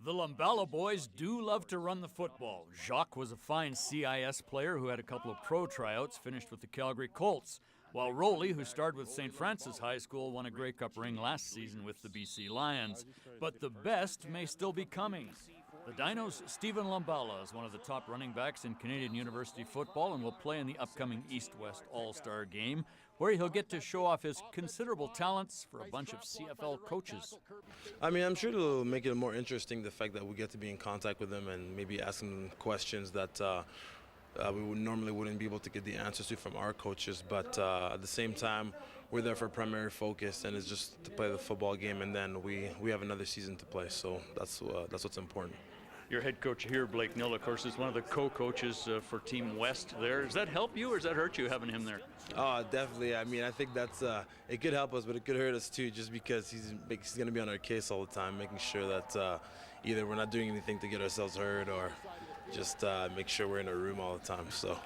The Lumbala boys do love to run the football. Jacques was a fine CIS player who had a couple of pro tryouts, finished with the Calgary Colts, while Rowley, who started with St. Francis High School, won a Grey Cup ring last season with the BC Lions. But the best may still be coming. The Dinos' Stephen Lumbala is one of the top running backs in Canadian University football and will play in the upcoming East-West All-Star game, where he'll get to show off his considerable talents for a bunch of CFL coaches. I mean, I'm sure it'll make it more interesting, the fact that we get to be in contact with them and maybe ask them questions that we normally wouldn't be able to get the answers to from our coaches. But at the same time, we're there for primary focus, and it's just to play the football game, and then we have another season to play. So that's what's important. Your head coach here, Blake Nill, of course, is one of the co-coaches for Team West there. Does that help you or does that hurt you having him there? Oh, definitely. I mean, I think that's it could help us, but it could hurt us too, just because he's going to be on our case all the time, making sure that either we're not doing anything to get ourselves hurt or just make sure we're in a room all the time. So,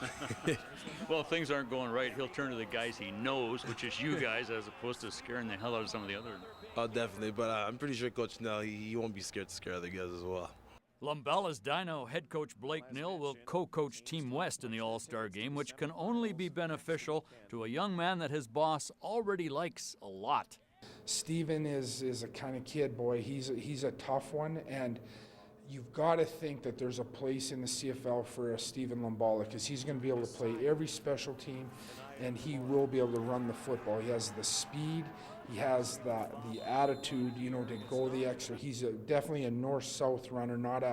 well, if things aren't going right, he'll turn to the guys he knows, which is you guys, as opposed to scaring the hell out of some of the others. Oh, definitely. But I'm pretty sure Coach Nell, he won't be scared to scare other guys as well. Lumbala's Dino head coach Blake Nill will co-coach Team West in the All-Star game, which can only be beneficial to a young man that his boss already likes a lot. Stephen is a kind of kid, boy. He's a tough one, and you've got to think that there's a place in the CFL for a Stephen Lumbala, because he's going to be able to play every special team, and he will be able to run the football. He has the speed, he has the attitude, to go the extra. He's definitely a north-south runner, not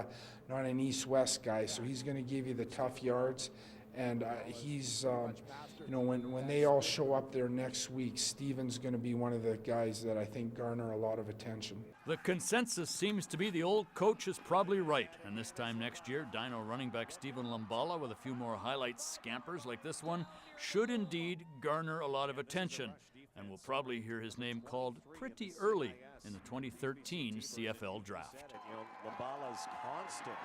an east-west guy. So he's going to give you the tough yards. And he's, when they all show up there next week, Stephen's going to be one of the guys that I think garner a lot of attention. The consensus seems to be the old coach is probably right. And this time next year, Dino running back Stephen Lumbala, with a few more highlight scampers like this one, should indeed garner a lot of attention. And we'll probably hear his name called pretty early in the 2013 CFL draft. Lumbala's constant.